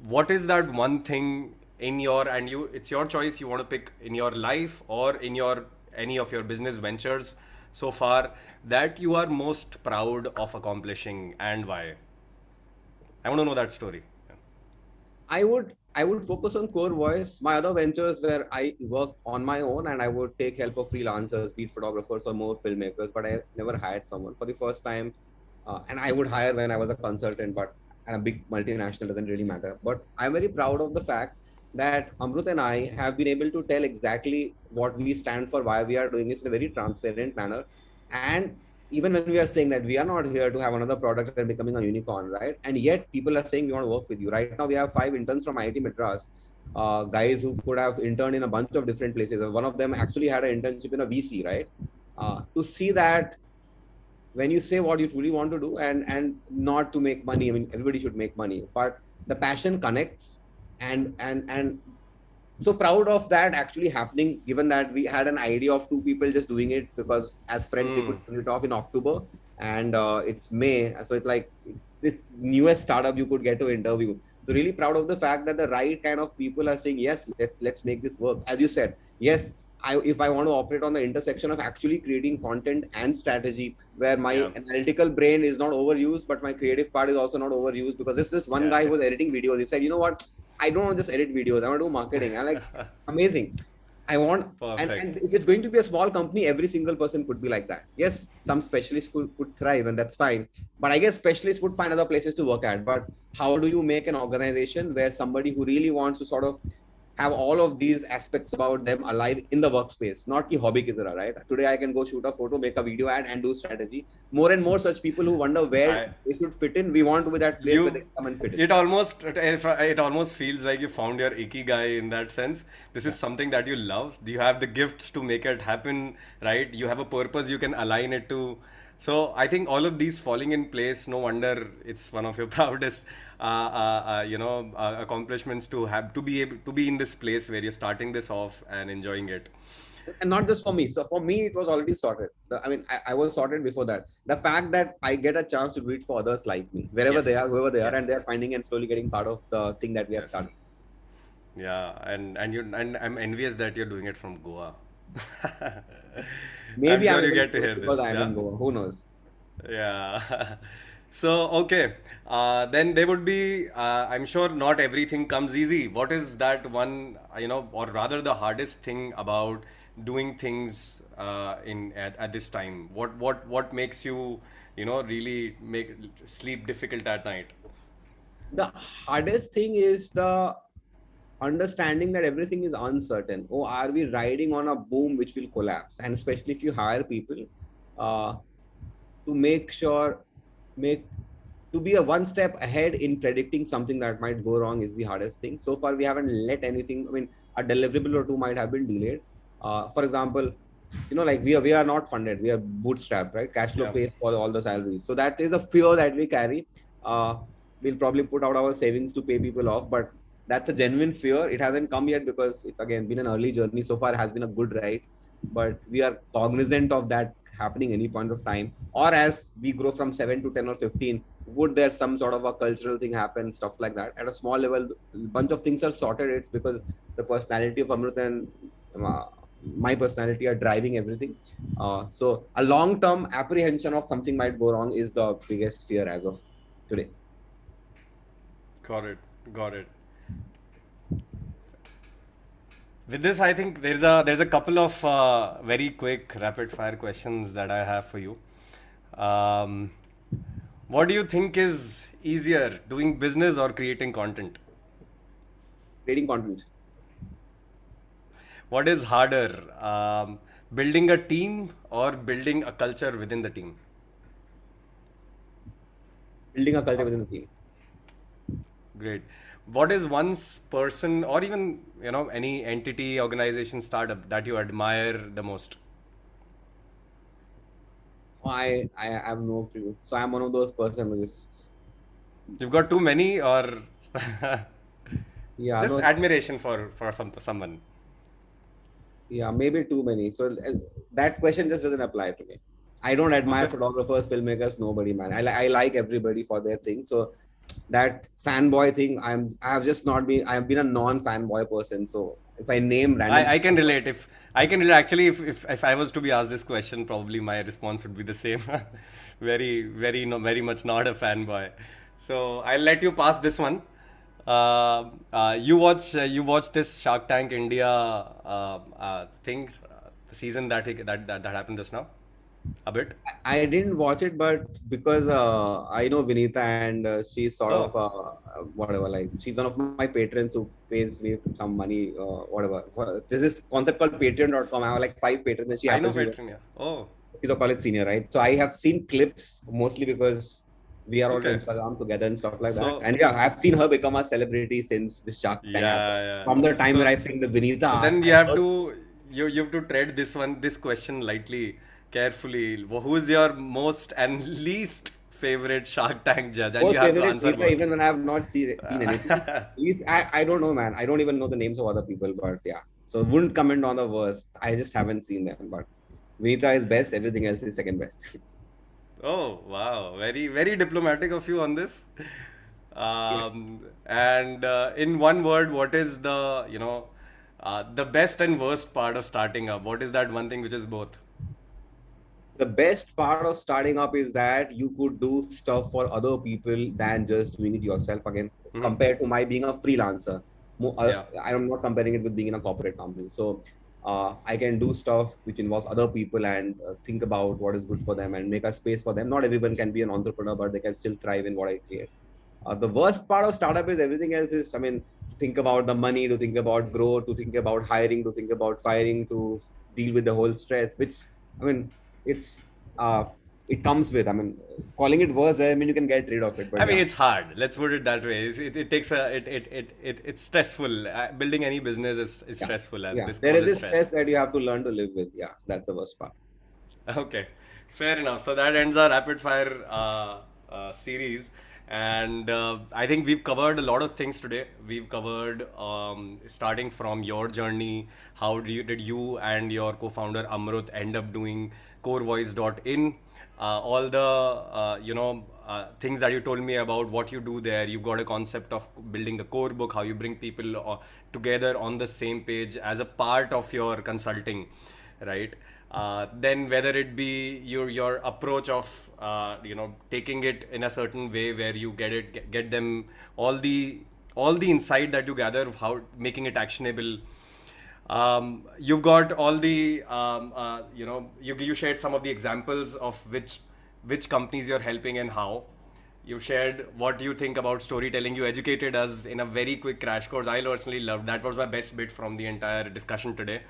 what is that one thing in your, and you, it's your choice, you want to pick in your life or in your any of your business ventures so far, that you are most proud of accomplishing, and why? I want to know that story. I would focus on CoreVoice. My other ventures where I work on my own, and I would take help of freelancers, be it photographers or more filmmakers. But I never hired someone for the first time, and I would hire when I was a consultant. But and a big multinational doesn't really matter. But I'm very proud of the fact that Amrut and I have been able to tell exactly what we stand for, why we are doing this in a very transparent manner, and even when we are saying that we are not here to have another product and becoming a unicorn, right? And yet people are saying we want to work with you. Right now we have 5 interns from IIT Madras, guys who could have interned in a bunch of different places. One of them actually had an internship in a VC, right? To see that when you say what you truly want to do, and not to make money. I mean, everybody should make money, but the passion connects, and so proud of that actually happening, given that we had an idea of two people just doing it because as friends we could pull it off in October, and it's May, so it's like this newest startup you could get to interview. So really proud of the fact that the right kind of people are saying yes, let's make this work. As you said, yes, if I want to operate on the intersection of actually creating content and strategy, where my analytical brain is not overused, but my creative part is also not overused, because this one guy who was editing videos, he said, you know what, I don't want to just edit videos, I want to do marketing. I'm like, amazing. I want, and if it's going to be a small company, every single person could be like that. Yes, some specialists could thrive, and that's fine. But I guess specialists would find other places to work at. But how do you make an organization where somebody who really wants to sort of have all of these aspects about them alive in the workspace, not ki hobby ki tarah, right? Today I can go shoot a photo, make a video ad, and do strategy. More and more such people who wonder where they should fit in. We want to be that place where they come and fit in. It almost feels like you found your ikigai in that sense. This is something that you love. You have the gifts to make it happen, right? You have a purpose you can align it to. So I think all of these falling in place, no wonder it's one of your proudest, accomplishments to have, to be able to be in this place where you're starting this off and enjoying it. And not just for me. So for me, it was already sorted. I was sorted before that. The fact that I get a chance to do it for others like me, wherever they are, whoever they are, and they're finding and slowly getting part of the thing that we have started. Yeah, and I'm envious that you're doing it from Goa. Maybe I'm sure you get to hear this. Because I'm in Goa. Who knows? Yeah. So, okay. Then there would be, I'm sure not everything comes easy. What is that one, or rather the hardest thing about doing things at this time? What makes you, really make sleep difficult at night? The hardest thing is the understanding that everything is uncertain. Oh, are we riding on a boom which will collapse? And especially if you hire people to make sure, to be a one step ahead in predicting something that might go wrong is the hardest thing. So far, we haven't let anything, I mean, a deliverable or two might have been delayed. For example, like we are not funded, we are bootstrapped, right? Cash flow pays for all the salaries. So that is a fear that we carry. We'll probably put out our savings to pay people off, but that's a genuine fear. It hasn't come yet because it's again been an early journey. So far, it has been a good ride, but we are cognizant of that happening any point of time. Or as we grow from 7 to 10 or 15, would there some sort of a cultural thing happen, stuff like that. At a small level, bunch of things are sorted. It's because the personality of Amrit and uh, my personality are driving everything. So a long-term apprehension of something might go wrong is the biggest fear as of today. Got it. Got it. With this, I think there's a couple of very quick rapid fire questions that I have for you. Um, what do you think is easier, doing business or creating content? Creating content. What is harder, building a team or building a culture within the team? Building a culture within the team. Great. What is one person or even any entity, organization, startup that you admire the most? I have no clue. So I'm one of those person who just You've got too many, or yeah just no admiration for someone? yeah maybe too many. So that question just doesn't apply to me. I don't admire Okay. photographers, filmmakers, nobody, man. I like everybody for their thing. So that fanboy thing, I have just not been. I have been a non-fanboy person. So if I name random, I can relate. If I can relate, actually, if I was to be asked this question, probably my response would be the same. Very, no, very much not a fanboy. So I'll let you pass this one. You watch this Shark Tank India thing, the season that happened just now, a bit. I didn't watch it, but because I know Vinita and she's sort of Oh, whatever. Like she's one of my patrons who pays me some money, whatever. There's this concept called Patreon.com. I have like 5 patrons, and she I know happens to be Patreon. Yeah. Oh, she's a college senior, right? So I have seen clips mostly because we are on okay. Instagram together and stuff like that. So And yeah, I've seen her become a celebrity since this Shark Tank happened. yeah, yeah. From the time when So I picked Vinita, so then I you have heard to you have to tread this question lightly, carefully. Who's your most and least favorite Shark Tank judge? And you most have to favorite answer Vinita, both. even when I have not seen anything. At least I don't know, man. I don't even know the names of other people, but yeah. So wouldn't comment on the worst. I just haven't seen them. But Vinita is best. Everything else is second best. Oh, wow. Very, very diplomatic of you on this. Yeah. And in one word, what is the best and worst part of starting up? What is that one thing which is both? The best part of starting up is that you could do stuff for other people than just doing it yourself again, Hmm. compared to my being a freelancer. Yeah. I'm not comparing it with being in a corporate company. So I can do stuff which involves other people and think about what is good for them and make a space for them. Not everyone can be an entrepreneur, but they can still thrive in what I create. The worst part of startup is everything else is, I mean, to think about the money, to think about growth, to think about hiring, to think about firing, to deal with the whole stress, which, I mean, it's, uh, it comes with, I mean, calling it worse, I mean, you can get rid of it, but I mean, yeah. it's hard. Let's put it that way. It takes it's stressful. Building any business is Yeah. stressful, and Yeah. this There is causes this stress. stress that you have to learn to live with. Yeah. So that's the worst part. Okay, fair enough. So that ends our rapid fire series, and I think we've covered a lot of things today. We've covered starting from your journey. How did you and your co-founder Amrut end up doing CoreVoice.in? All the things that you told me about what you do there. You got a concept of building a core book, how you bring people together on the same page as a part of your consulting, right? Then whether it be your approach of taking it in a certain way where you get them all the insight that you gather, how making it actionable. You've got all the you shared some of the examples of which companies you're helping and how. You shared what you think about storytelling. You educated us in a very quick crash course. I personally loved that. Was my best bit from the entire discussion today.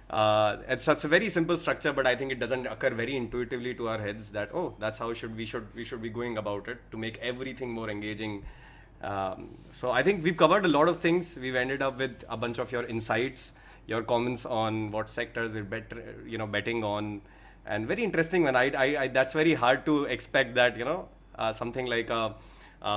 It's a very simple structure, but I think it doesn't occur very intuitively to our heads that, oh, that's how we should be going about it to make everything more engaging. So I think we've covered a lot of things. We've ended up with a bunch of your insights, your comments on what sectors we're betting on, and very interesting. When I that's very hard to expect that something like a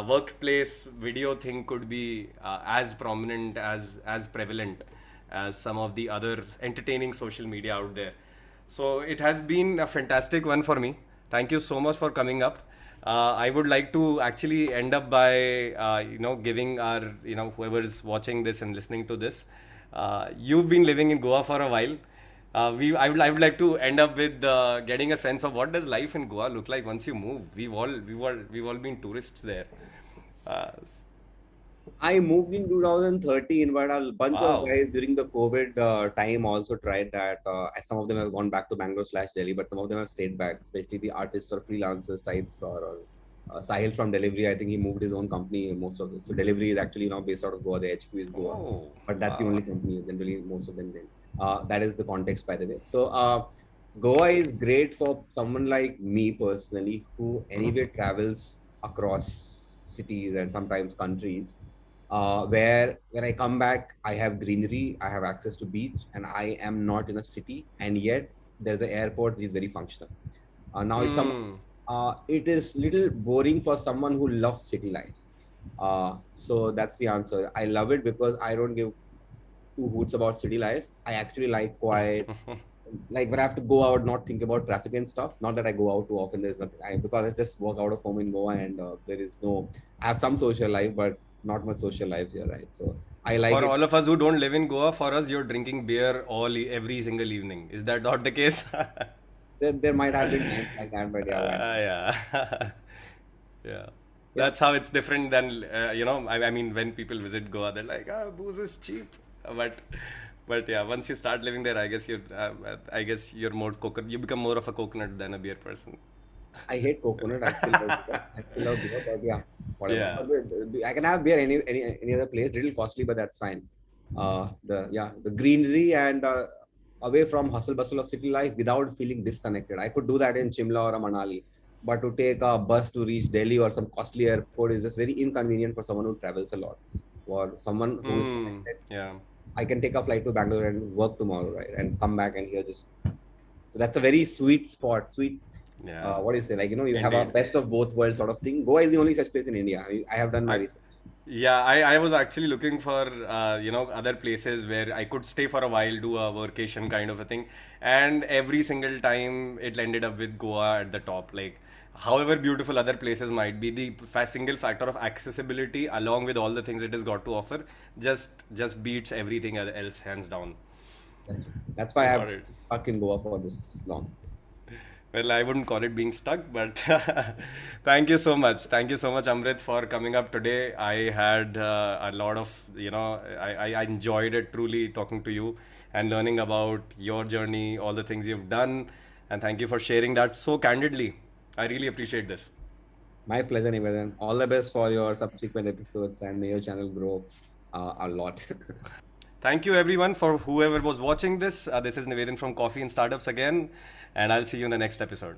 workplace video thing could be as prominent, as prevalent as some of the other entertaining social media out there. So it has been a fantastic one for me. Thank you so much for coming up. I would like to actually end up by, giving our, whoever's watching this and listening to this, you've been living in Goa for a while. I would like to end up with getting a sense of what does life in Goa look like once you move. We've all been tourists there. Uh, I moved in 2013, but a bunch of wow. guys during the COVID time also tried that. Some of them have gone back to Bangalore/Delhi, but some of them have stayed back, especially the artists or freelancers types or Sahil from Delivery. I think he moved his own company. Most of it. So Delivery is actually now based out of Goa. The HQ is Goa, Oh, but that's the wow. only company. Generally, most of them did. That is the context, by the way. So Goa is great for someone like me personally, who anyway travels across cities and sometimes countries, where when I come back, I have greenery, I have access to beach, and I am not in a city, and yet there's an airport which is very functional. Now, if some, Hmm. it is little boring for someone who loves city life. So that's the answer. I love it because I don't give two hoots about city life. I actually like quiet. Like when I have to go out, not think about traffic and stuff. Not that I go out too often. There's nothing because I just work out of home in Goa, and there is no. I have some social life, but not much social life here, right? So I like For it. all of us who don't live in Goa, for us, you're drinking beer every single evening. Is that not the case? There might have been times like that, but yeah, why not? Yeah. Yeah. Yeah, That's how it's different than, I mean, when people visit Goa, they're like, booze is cheap. But, but yeah, once you start living there, I guess you're more you become more of a coconut than a beer person. I hate coconut. I still love beer. I still love beer, but yeah, whatever. Yeah. But I can have beer any other place. Little costly, but that's fine. The greenery and away from hustle bustle of city life without feeling disconnected. I could do that in Shimla or a Manali, but to take a bus to reach Delhi or some costly airport is just very inconvenient for someone who travels a lot. For someone who is Hmm. connected, Yeah. I can take a flight to Bangalore and work tomorrow, right, and come back and here just. So that's a very sweet spot, sweet, Yeah. what do you say? Like, you have a Indeed. best of both worlds sort of thing. Goa is the only such place in India. I have done my I, research. yeah, I was actually looking for other places where I could stay for a while, do a workation kind of a thing, and every single time it ended up with Goa at the top. Like, however beautiful other places might be, the single factor of accessibility, along with all the things it has got to offer, just beats everything else hands down. That's why I've Got it. stuck in Goa for this long. Well, I wouldn't call it being stuck, but thank you so much. Thank you so much, Amrit, for coming up today. I had a lot of, I enjoyed it truly talking to you and learning about your journey, all the things you've done. And thank you for sharing that so candidly. I really appreciate this. My pleasure, Nivedan. All the best for your subsequent episodes and may your channel grow a lot. Thank you, everyone, for whoever was watching this. This is Nivedan from Coffee and Startups again, and I'll see you in the next episode.